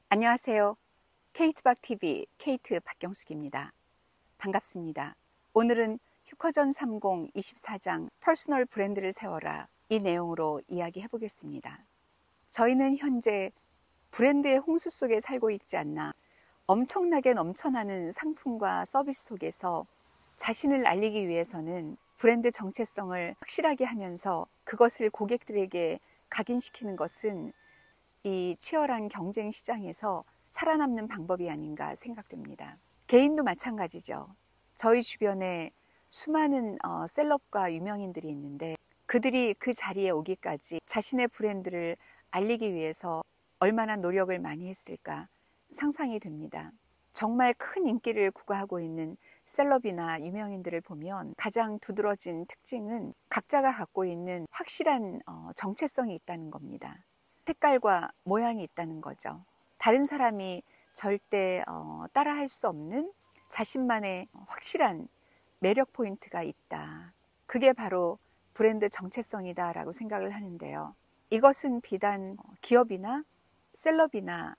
안녕하세요. 케이트박TV 케이트 박경숙입니다. 반갑습니다. 오늘은 휴커전 30 24장 퍼스널 브랜드를 세워라 이 내용으로 이야기해 보겠습니다. 저희는 현재 브랜드의 홍수 속에 살고 있지 않나 엄청나게 넘쳐나는 상품과 서비스 속에서 자신을 알리기 위해서는 브랜드 정체성을 확실하게 하면서 그것을 고객들에게 각인시키는 것은 이 치열한 경쟁 시장에서 살아남는 방법이 아닌가 생각됩니다. 개인도 마찬가지죠. 저희 주변에 수많은 셀럽과 유명인들이 있는데 그들이 그 자리에 오기까지 자신의 브랜드를 알리기 위해서 얼마나 노력을 많이 했을까 상상이 됩니다. 정말 큰 인기를 구가하고 있는 셀럽이나 유명인들을 보면 가장 두드러진 특징은 각자가 갖고 있는 확실한 정체성이 있다는 겁니다. 색깔과 모양이 있다는 거죠. 다른 사람이 절대 따라할 수 없는 자신만의 확실한 매력 포인트가 있다. 그게 바로 브랜드 정체성이다 라고 생각을 하는데요. 이것은 비단 기업이나 셀럽이나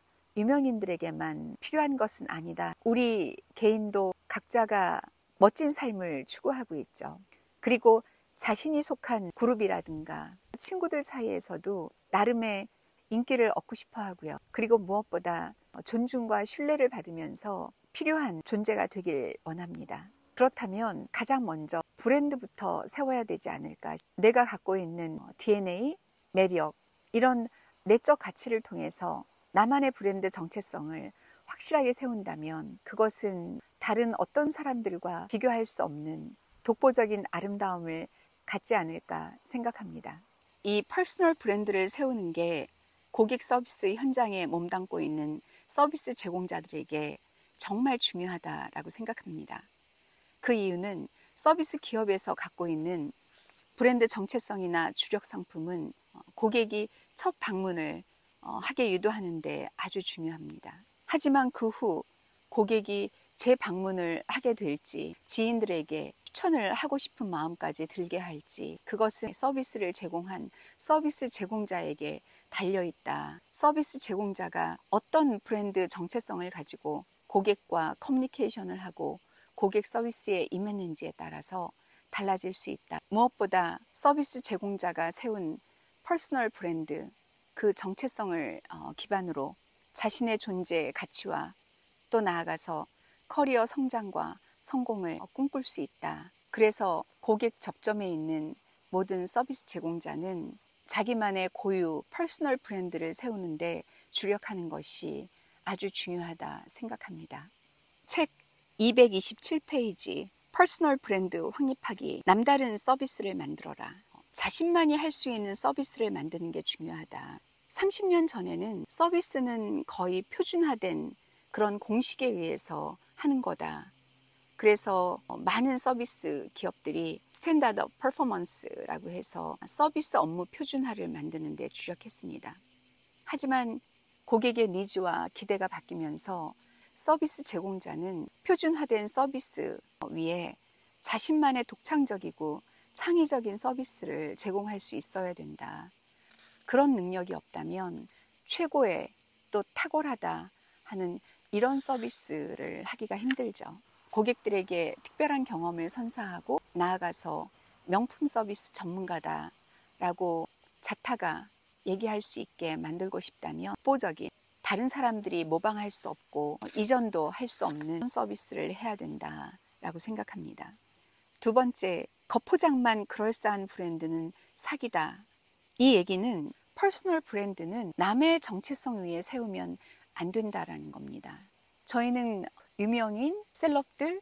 유명인들에게만 필요한 것은 아니다. 우리 개인도 각자가 멋진 삶을 추구하고 있죠. 그리고 자신이 속한 그룹이라든가 친구들 사이에서도 나름의 인기를 얻고 싶어 하고요. 그리고 무엇보다 존중과 신뢰를 받으면서 필요한 존재가 되길 원합니다. 그렇다면 가장 먼저 브랜드부터 세워야 되지 않을까. 내가 갖고 있는 DNA, 매력, 이런 내적 가치를 통해서 나만의 브랜드 정체성을 확실하게 세운다면 그것은 다른 어떤 사람들과 비교할 수 없는 독보적인 아름다움을 갖지 않을까 생각합니다. 이 퍼스널 브랜드를 세우는 게 고객 서비스 현장에 몸담고 있는 서비스 제공자들에게 정말 중요하다라고 생각합니다. 그 이유는 서비스 기업에서 갖고 있는 브랜드 정체성이나 주력 상품은 고객이 첫 방문을 하게 유도하는 데 아주 중요합니다. 하지만 그 후 고객이 재방문을 하게 될지 지인들에게 추천을 하고 싶은 마음까지 들게 할지 그것은 서비스를 제공한 서비스 제공자에게 달려있다. 서비스 제공자가 어떤 브랜드 정체성을 가지고 고객과 커뮤니케이션을 하고 고객 서비스에 임했는지에 따라서 달라질 수 있다. 무엇보다 서비스 제공자가 세운 퍼스널 브랜드, 그 정체성을 기반으로 자신의 존재 가치와 또 나아가서 커리어 성장과 성공을 꿈꿀 수 있다. 그래서 고객 접점에 있는 모든 서비스 제공자는 자기만의 고유 퍼스널 브랜드를 세우는데 주력하는 것이 아주 중요하다 생각합니다. 책 227페이지 퍼스널 브랜드 확립하기 남다른 서비스를 만들어라. 자신만이 할 수 있는 서비스를 만드는 게 중요하다. 30년 전에는 서비스는 거의 표준화된 그런 공식에 의해서 하는 거다. 그래서 많은 서비스 기업들이 스탠다드 퍼포먼스라고 해서 서비스 업무 표준화를 만드는 데 주력했습니다. 하지만 고객의 니즈와 기대가 바뀌면서 서비스 제공자는 표준화된 서비스 위에 자신만의 독창적이고 창의적인 서비스를 제공할 수 있어야 된다. 그런 능력이 없다면 최고의 또 탁월하다 하는 이런 서비스를 하기가 힘들죠. 고객들에게 특별한 경험을 선사하고 나아가서 명품 서비스 전문가다라고 자타가 얘기할 수 있게 만들고 싶다면 독보적인 다른 사람들이 모방할 수 없고 이전도 할 수 없는 서비스를 해야 된다라고 생각합니다. 두 번째, 겉포장만 그럴싸한 브랜드는 사기다. 이 얘기는 퍼스널 브랜드는 남의 정체성 위에 세우면 안 된다라는 겁니다. 저희는 유명인, 셀럽들,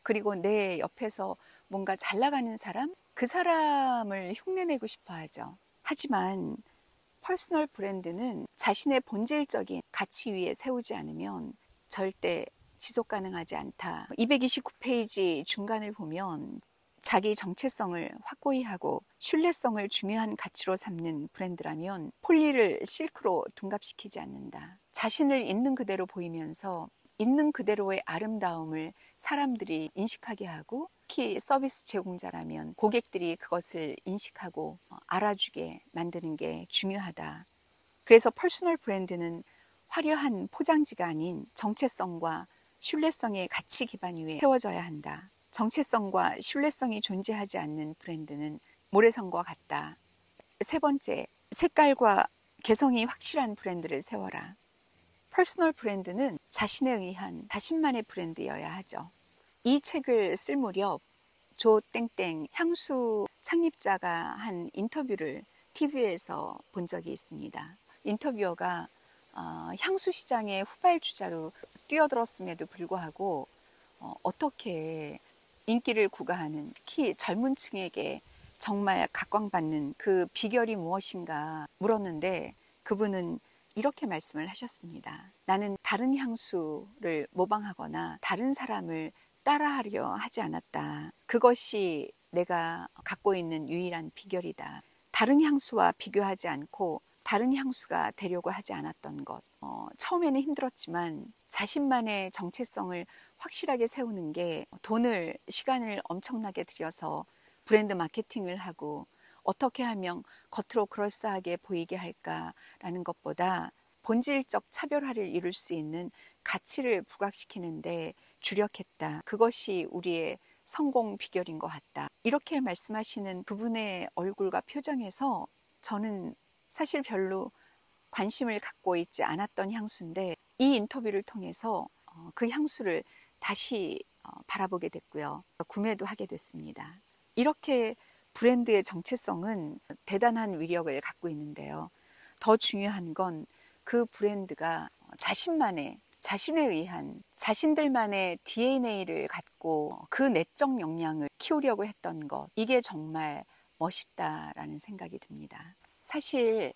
그리고 내 옆에서 뭔가 잘 나가는 사람, 그 사람을 흉내내고 싶어 하죠. 하지만 퍼스널 브랜드는 자신의 본질적인 가치 위에 세우지 않으면 절대 지속 가능하지 않다. 229페이지 중간을 보면 자기 정체성을 확고히 하고 신뢰성을 중요한 가치로 삼는 브랜드라면 폴리를 실크로 둔갑시키지 않는다. 자신을 있는 그대로 보이면서 있는 그대로의 아름다움을 사람들이 인식하게 하고 특히 서비스 제공자라면 고객들이 그것을 인식하고 알아주게 만드는 게 중요하다. 그래서 퍼스널 브랜드는 화려한 포장지가 아닌 정체성과 신뢰성의 가치 기반 위에 세워져야 한다. 정체성과 신뢰성이 존재하지 않는 브랜드는 모래성과 같다. 세 번째, 색깔과 개성이 확실한 브랜드를 세워라. 퍼스널 브랜드는 자신에 의한 자신만의 브랜드여야 하죠. 이 책을 쓸 무렵 조 땡땡 향수 창립자가 한 인터뷰를 TV에서 본 적이 있습니다. 인터뷰어가 향수 시장의 후발주자로 뛰어들었음에도 불구하고 어떻게 인기를 구가하는, 특히 젊은 층에게 정말 각광받는 그 비결이 무엇인가 물었는데 그분은 이렇게 말씀을 하셨습니다. 나는 다른 향수를 모방하거나 다른 사람을 따라하려 하지 않았다. 그것이 내가 갖고 있는 유일한 비결이다. 다른 향수와 비교하지 않고 다른 향수가 되려고 하지 않았던 것. 처음에는 힘들었지만 자신만의 정체성을 확실하게 세우는 게 돈을, 시간을 엄청나게 들여서 브랜드 마케팅을 하고 어떻게 하면 겉으로 그럴싸하게 보이게 할까라는 것보다 본질적 차별화를 이룰 수 있는 가치를 부각시키는데 주력했다. 그것이 우리의 성공 비결인 것 같다. 이렇게 말씀하시는 그분의 얼굴과 표정에서 저는 사실 별로 관심을 갖고 있지 않았던 향수인데 이 인터뷰를 통해서 그 향수를 다시 바라보게 됐고요. 구매도 하게 됐습니다. 이렇게 브랜드의 정체성은 대단한 위력을 갖고 있는데요. 더 중요한 건 그 브랜드가 자신에 의한 자신들만의 DNA를 갖고 그 내적 역량을 키우려고 했던 것, 이게 정말 멋있다라는 생각이 듭니다. 사실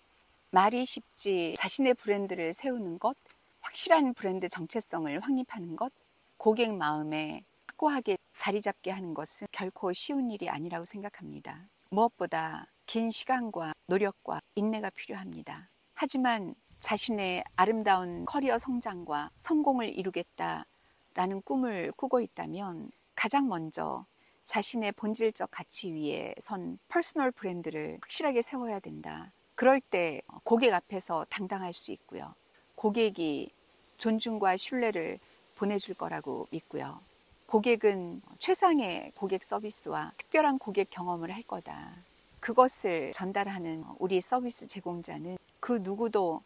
말이 쉽지 자신의 브랜드를 세우는 것, 확실한 브랜드 정체성을 확립하는 것, 고객 마음에 확고하게 자리 잡게 하는 것은 결코 쉬운 일이 아니라고 생각합니다. 무엇보다 긴 시간과 노력과 인내가 필요합니다. 하지만 자신의 아름다운 커리어 성장과 성공을 이루겠다라는 꿈을 꾸고 있다면 가장 먼저 자신의 본질적 가치 위에 선 퍼스널 브랜드를 확실하게 세워야 된다. 그럴 때 고객 앞에서 당당할 수 있고요. 고객이 존중과 신뢰를 보내줄 거라고 믿고요. 고객은 최상의 고객 서비스와 특별한 고객 경험을 할 거다. 그것을 전달하는 우리 서비스 제공자는 그 누구도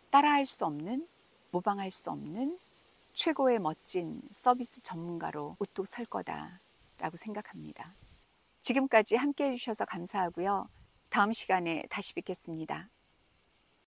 따라할 수 없는, 모방할 수 없는 최고의 멋진 서비스 전문가로 우뚝 설 거다라고 생각합니다. 지금까지 함께해 주셔서 감사하고요. 다음 시간에 다시 뵙겠습니다.